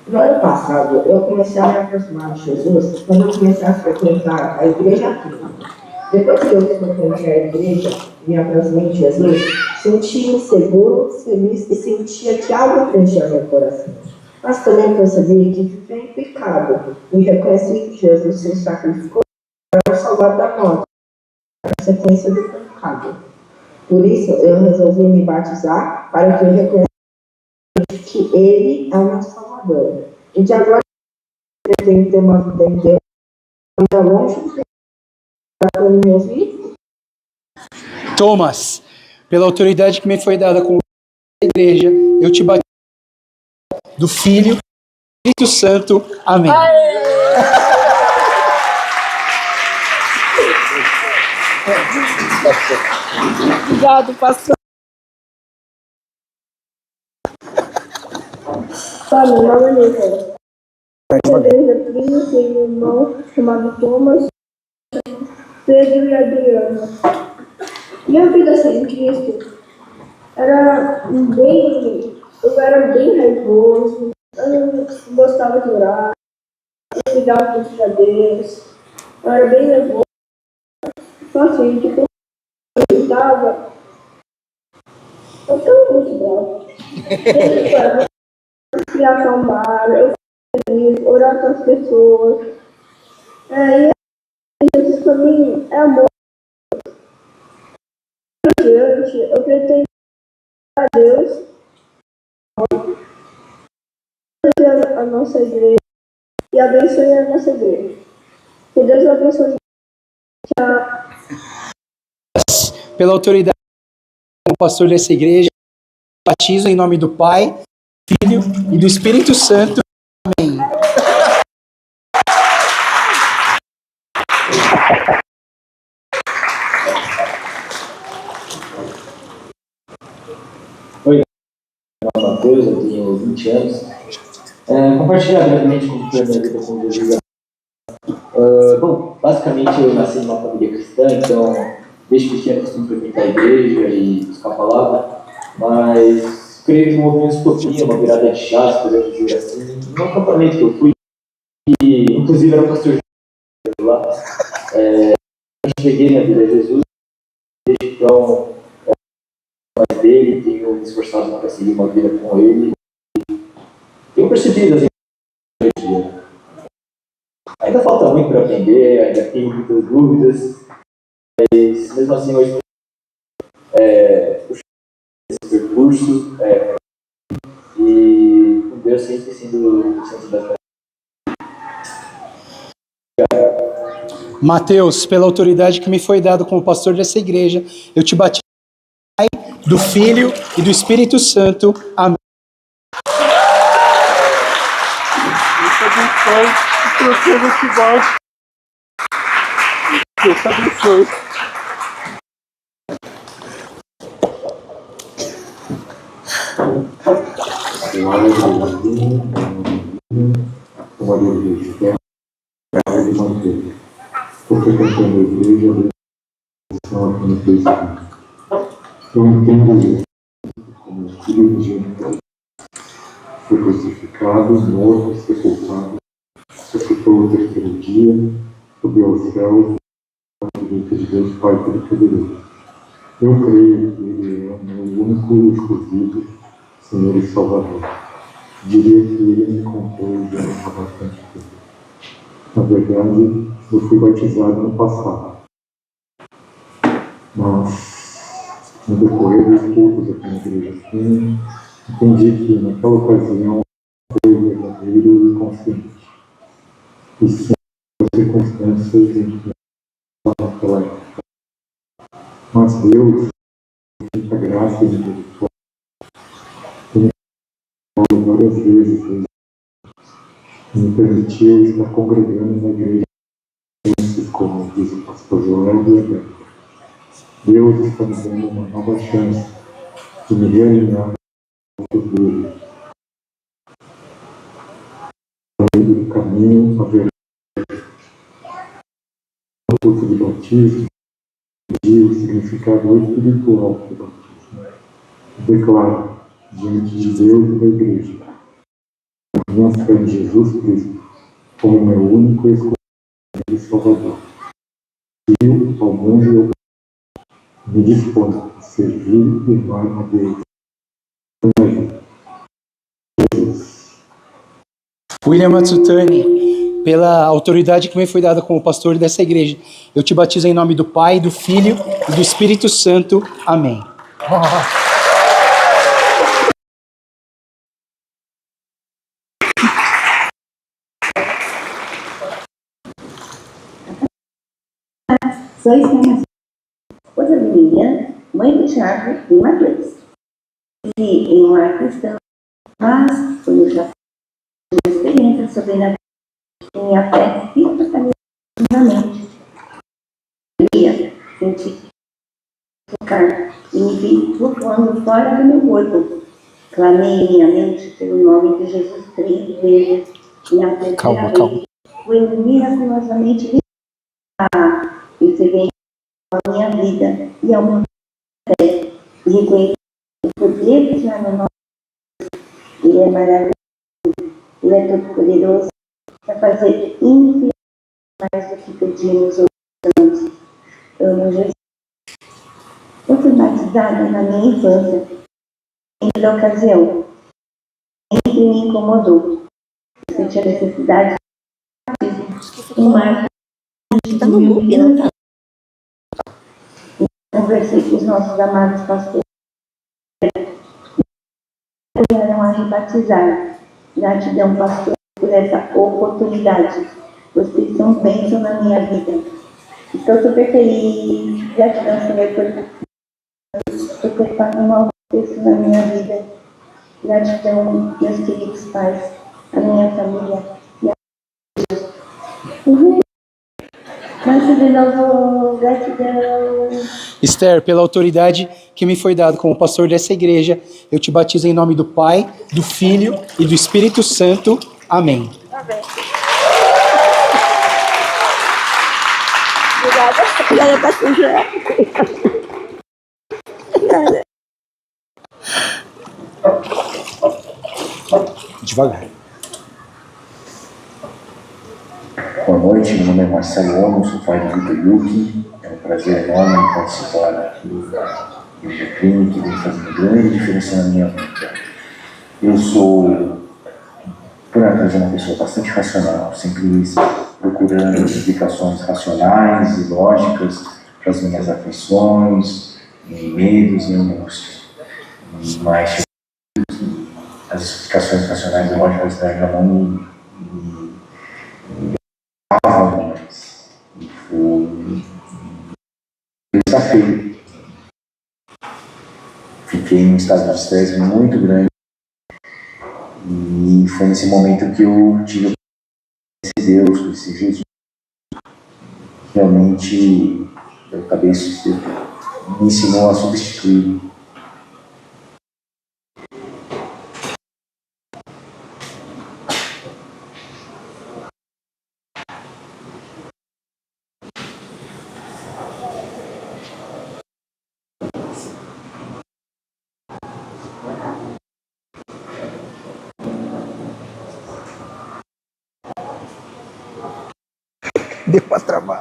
No ano passado, eu comecei a me aproximar de Jesus quando eu comecei a frequentar a Igreja Clínica. Depois que eu frequentei a igreja e me aproximei de Jesus, senti-me seguro, feliz e sentia que algo preenchia meu coração. Mas também percebi que vivia em pecado e reconheci que Jesus se sacrificou para o salvar da morte, a consequência do pecado. Por isso, eu resolvi me batizar para que eu reconheça que Ele é o meu Salvador. E de agora, eu pretendo ter uma vida em Deus, ainda longe do pecado. Para me ouvir? Thomas, pela autoridade que me foi dada como igreja, eu te batizo do Filho e do Espírito Santo. Amém. Obrigado, pastor. Meu nome é Nicolas. Eu tenho um irmão chamado Thomas, Pedro e Adriana. Minha vida sem Cristo eu era bem raivoso, eu não gostava de orar, eu ligava muito a Deus, eu era bem nervoso. Só assim, tipo, eu estava muito bravo. Eu me acalmar, eu feliz, orar com as pessoas. E Jesus para mim é amor. Adiante, eu pretendo a Deus a nossa igreja e abençoe a nossa igreja. Que Deus abençoe. Tchau. Pela autoridade como pastor dessa igreja, batizo em nome do Pai, Filho e do Espírito Santo. Amém. Oi, meu nome é Matheus, eu tenho 20 anos. Compartilhar brevemente como foi a minha vida com Jesus. Bom, basicamente eu nasci numa família cristã, então desde pequeno costumo frequentar a igreja e buscar a palavra, mas creio que houve uma utopia, uma virada de chave, podemos dizer assim, num acampamento que eu fui, e inclusive era o pastor lá. Eu cheguei na vida de Jesus, desde então, mais dele, tenho me esforçado para seguir uma vida com ele. Tenho percebido assim, a Ainda falta muito para aprender, ainda tenho muitas dúvidas, mas mesmo assim hoje esse percurso e com Deus sempre sendo o centro das minhas. Mateus, pela autoridade que me foi dada como pastor dessa igreja, eu te batizo em nome do Pai, do Filho e do Espírito Santo. Amém. Deus abençoe. Glória a Deus, glória a Deus, casa de manteiga. Estou frequentando a igreja, estão aqui no Facebook. Eu entendo isso como filho de Jesus. Foi crucificado, morto, sepultado, ressuscitou o terceiro dia, subiu aos céus, à direita de Deus Pai Todo-Poderoso. Eu creio que Ele é o meu único e exclusivo Senhor e Salvador. Diria que Ele me comprou já há bastante tempo. Na verdade, eu fui batizado no passado. Mas, no decorrer dos cultos aqui na igreja, assim, entendi que naquela ocasião foi verdadeiro e consciente. E sim, as circunstâncias em que eu estava naquela época. Mas Deus, muita graça e misericórdia, me falou várias vezes, me permitiu estar congregando na igreja, como diz o pastor Joel e Roberto. Deus está me dando uma nova chance de me realinhar com o dele. O caminho, a verdade, o curso de batismo, e o significado espiritual do batismo. Declaro diante de Deus e da igreja a minha fé em Jesus Cristo como meu único e exclusivo Salvador. Eu, ao mundo e ao mundo, me disponho a servir e amar a Deus. Jesus. William Matsutani, pela autoridade que me foi dada como pastor dessa igreja, eu te batizo em nome do Pai, do Filho e do Espírito Santo. Amém. Sou esposa de Miriam, mãe do Thiago e Matheus. E em um lar cristão, mas foi eu já tive experiência sobre a minha fé e fortalecimento. Senti tocar e me vi flutuando fora do meu corpo. Clamei em minha mente pelo nome de Jesus 3 vezes e na terceira vez fui miraculosamente libertada e serei a minha vida e ao meu fé e reconhecer o poder que já no nome. Ele é maravilhoso, Ele é todo poderoso para fazer infinitamente mais do que pedimos ou pensamos. Amo Jesus. Eu fui batizada na minha infância. Em cada ocasião, sempre me incomodou. Eu senti a necessidade de batismo. Mas está no loop, não está? Conversei com os nossos amados pastores. Vieram a rebatizar. Gratidão, pastor, por essa oportunidade. Vocês são bênção na minha vida. Estou super feliz. Gratidão, Senhor, por ter feito um novo texto na minha vida. Gratidão, meus queridos pais, a minha família e a Deus. Mas de novo, gratidão. Esther, pela autoridade que me foi dada como pastor dessa igreja, eu te batizo em nome do Pai, do Filho e do Espírito Santo. Amém. Amém. Obrigada, pastor Joel. Obrigada. Devagar. Boa noite, meu nome é Marcelo Ono, sou pai do Vitor Yuki. É um prazer enorme participar aqui da Igreja Clínica, que vem fazendo grande diferença na minha vida. Eu sou, por natureza, uma pessoa bastante racional, sempre procurando explicações racionais e lógicas para as minhas aflições, medos e angústias. Mas as explicações racionais e lógicas já não me davam mais. E foi um desafio. Fiquei em um estado de estresse muito grande. E foi nesse momento que eu tive esse Deus, esse Jesus. Realmente, eu acabei me ensinou a substituir. Deu pra travar.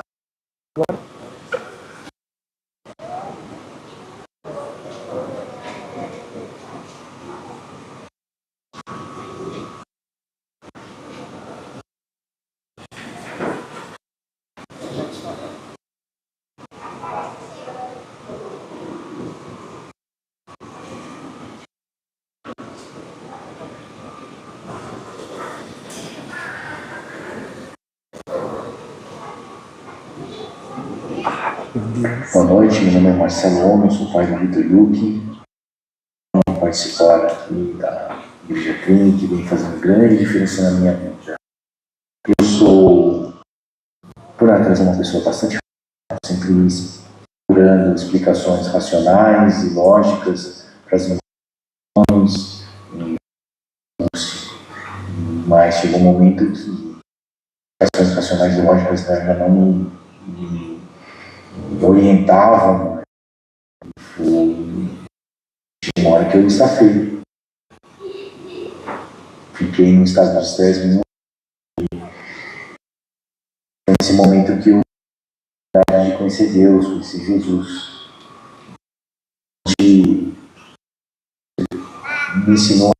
Boa noite, meu nome é Marcelo Homem, sou pai do Vitor Yuki. Vou participar aqui da Igreja Clean, que vem fazendo grande diferença na minha vida. Eu sou, por natureza, uma pessoa bastante sempre procurando explicações racionais e lógicas para as minhas emoções, mas chegou um momento que as explicações racionais e lógicas já não me orientavam. Foi uma hora que eu estafei. Fiquei num estado de estresse muito. Foi nesse momento que eu conheci Deus, conheci Jesus. Que me ensinou.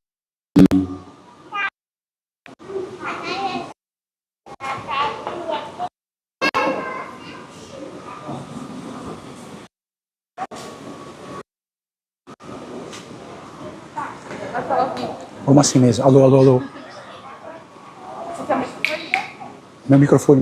Como assim mesmo? Alô, alô, alô. Meu microfone.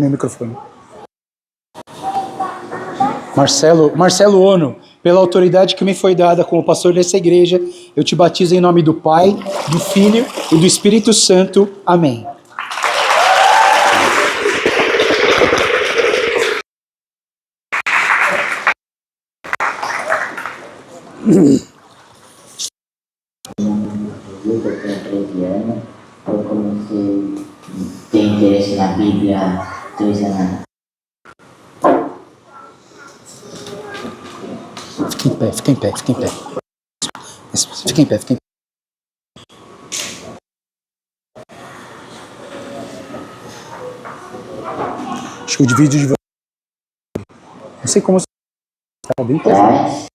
Marcelo Ono, pela autoridade que me foi dada como pastor dessa igreja, eu te batizo em nome do Pai, do Filho e do Espírito Santo. Amém. Eu tenho 13 anos, eu comecei a ter interesse na Bíblia há 3 anos. Fica em pé. Fica em pé. Acho que o vídeo de você. Não sei como. Tá bem pesado.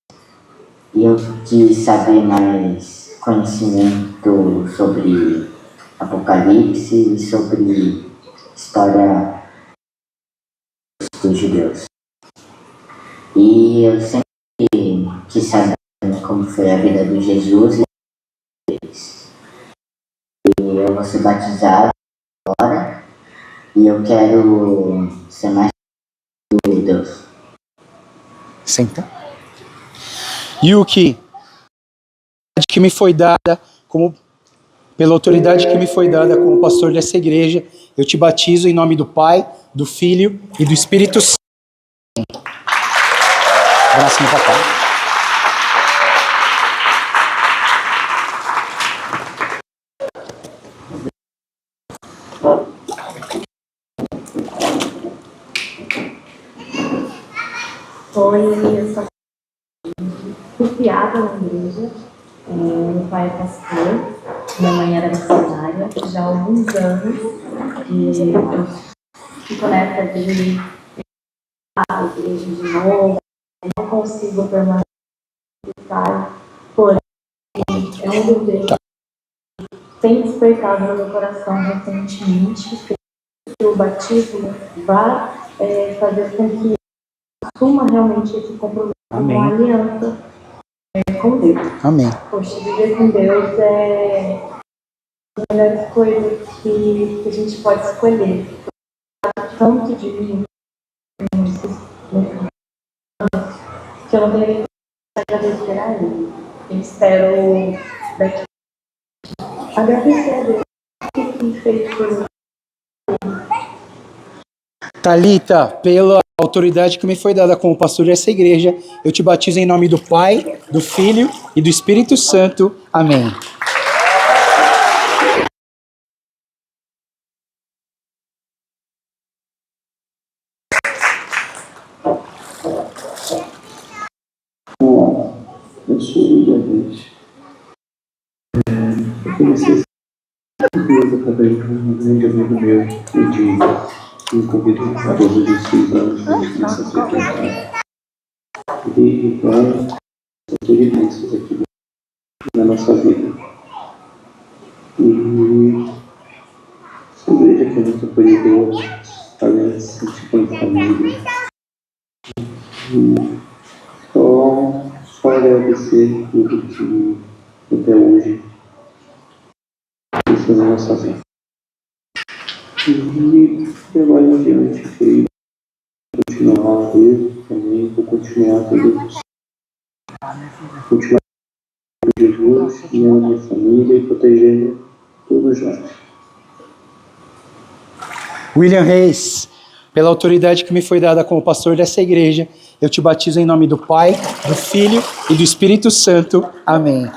E eu quis saber mais conhecimento sobre Apocalipse e sobre história dos judeus. E eu sempre quis saber como foi a vida de Jesus e eu vou ser batizado agora e eu quero ser mais de Deus. Senta. Yuki, pela autoridade que me foi dada como pastor dessa igreja, eu te batizo em nome do Pai, do Filho e do Espírito Santo. Abraço no papai. Eu só fui criada na igreja, meu pai é pastor, minha mãe era missionária, já há alguns anos, e eu fico nessa de ir à igreja de novo, não consigo permanecer, porém, é um desejo que tem despertado no meu coração recentemente, que o batismo vá fazer com que assuma realmente esse compromisso com Amém. a aliança com Deus. Amém. Poxa, viver com Deus é uma das melhores coisas que a gente pode escolher. Tanto de mim, que eu não tenho que agradecer a Ele. Eu espero daqui agradecer a Deus o que fez por mim. Talita, pela autoridade que me foi dada como pastor dessa igreja, eu te batizo em nome do Pai, do Filho e do Espírito Santo. Amém. Olá, eu sou o William Reis. Eu comecei essa empresa através de um grande amigo meu, o Diego, que me convidou há 16 anos para começar a frequentar. E desde então, eu tive bênçãos aqui na nossa vida. E essa igreja que é muito acolhedora, fazendo se sentir como família. E só agradecer tudo que até hoje fez na nossa vida. E agora em diante, creio continuar a ver também, vou continuar continuar com Jesus e a minha família e protegendo todos nós. William Reis, pela autoridade que me foi dada como pastor dessa igreja, eu te batizo em nome do Pai, do Filho e do Espírito Santo. Amém.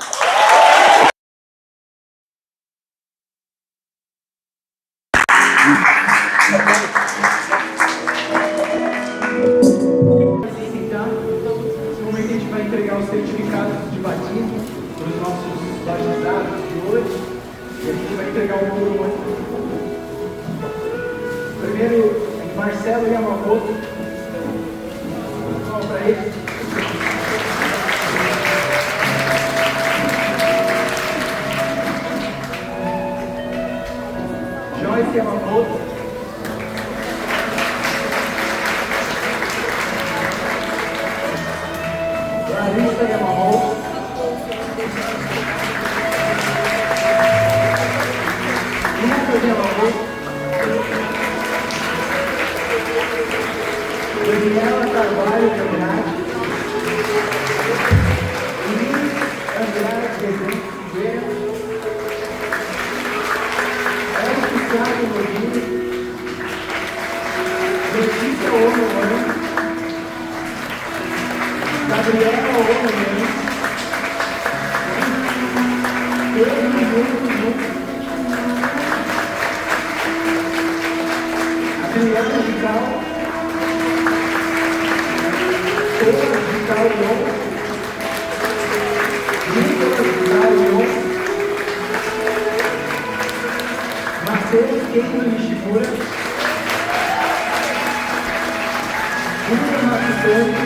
Nesse momento a gente vai entregar os certificados de batismo para os nossos batizados de hoje. E a gente vai entregar o número 1. Primeiro, Marcelo Yamamoto. Vamos para ele. Joyce Yamamoto. Larissa Yamamoto. Lucas Yamamoto. Daniela Carvalho de Andrade. Luiz Andrade Rezende Figueira. Eric Thiago Rodrigues. Letícia Ono. Gabriela Ono. Adriana Vital. Toda Vital Leon. Nicolas Vital Leon. Matheus Keino Nishimura. Júlia Matutani.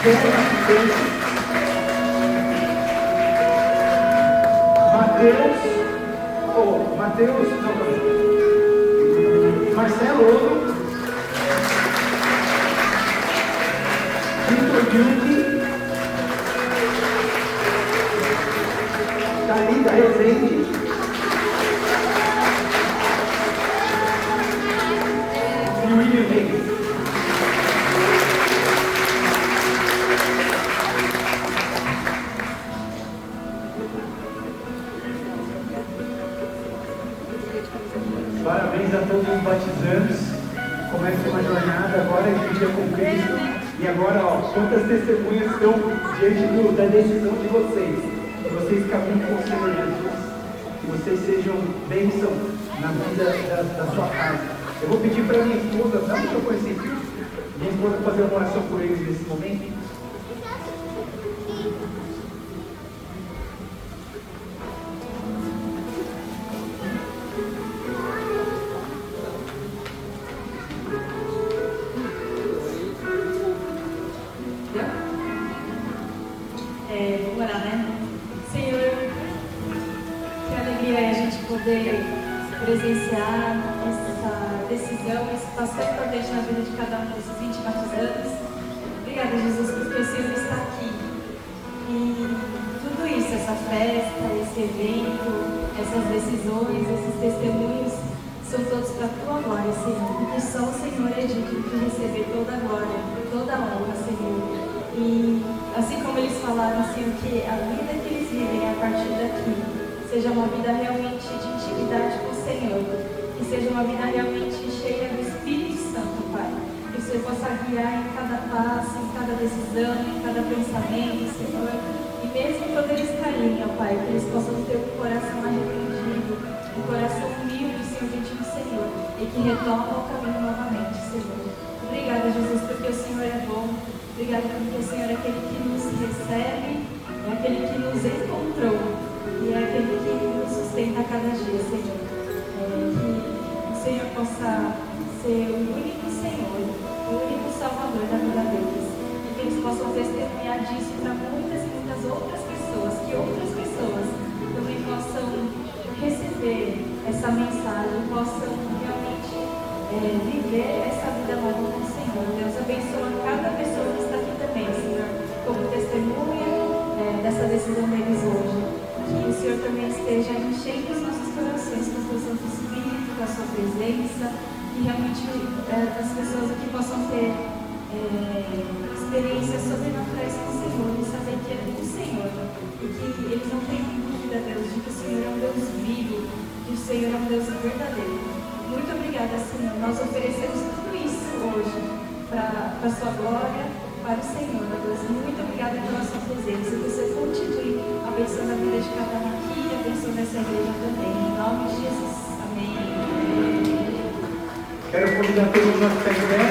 Vera Matutani. Matheus, Marcelo Ouro, Vitor Yuki, Thalita Rezende, e William Reis. Parabéns a todos os batizandos. Começa uma jornada agora em dia com Cristo. E agora, quantas testemunhas estão diante da decisão de vocês? Que vocês caminhem com o Senhor Jesus. Que vocês sejam bênção na vida da sua casa. Eu vou pedir para minha esposa, dá um microfone aqui. Minha esposa fazer uma oração por eles nesse momento. Vamos orar, né? Senhor, que alegria é a gente poder presenciar essa decisão, esse passo importante na vida de cada um desses 24 anos. Obrigada, Jesus, porque o Senhor está aqui. E tudo isso, essa festa, esse evento, essas decisões, esses testemunhos, são todos para a tua glória, Senhor. Porque só o Senhor é digno de receber toda a glória, toda a honra, Senhor. E assim como eles falaram, Senhor, que a vida que eles vivem a partir daqui seja uma vida realmente de intimidade com o Senhor. Que seja uma vida realmente cheia do Espírito Santo, Pai. Que o Senhor possa guiar em cada passo, em cada decisão, em cada pensamento, Senhor. E mesmo quando eles caírem, ó Pai, que eles possam ter um coração arrependido, um coração humilde, Senhor, diante do Senhor, e que retornem ao caminho novamente, Senhor. Obrigada, Jesus, porque o Senhor é bom. Obrigada porque o Senhor é aquele que nos recebe, é aquele que nos encontrou e é aquele que nos sustenta a cada dia, Senhor. Que o Senhor possa ser o único Senhor, o único Salvador da vida deles. E que eles possam testemunhar disso para muitas e muitas outras pessoas, que outras pessoas também possam receber essa mensagem, possam realmente viver essa vida nova com o Senhor. Deus abençoa cada pessoa que está aqui também, Senhor, como testemunha dessa decisão deles hoje. Que o Senhor também esteja enchendo os nossos corações com o seu Santo Espírito, com a sua presença, que realmente as pessoas aqui possam ter experiências sobrenaturais com o Senhor e saber que é o Senhor. E que eles não tenham dúvida, Deus, de que o Senhor é um Deus vivo, que o Senhor é um Deus verdadeiro. Muito obrigada, Senhor. Nós oferecemos tudo isso hoje para a sua glória, para o Senhor, meu Deus. Muito obrigada pela sua presença. Que você continue abençoando a vida de cada um aqui e abençoando essa igreja também. Em nome de Jesus. Amém. Quero convidar todos a ficar em pé.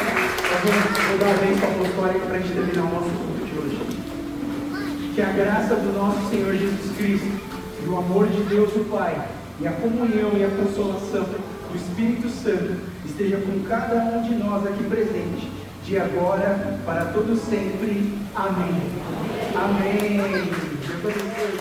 Nós vamos mudar a vez para a apostólica para a gente terminar o nosso culto de hoje. Que a graça do nosso Senhor Jesus Cristo, e o amor de Deus o Pai, e a comunhão e a consolação do Espírito Santo esteja com cada um de nós aqui presente, de agora para todo sempre. Amém. Amém. Deus abençoe.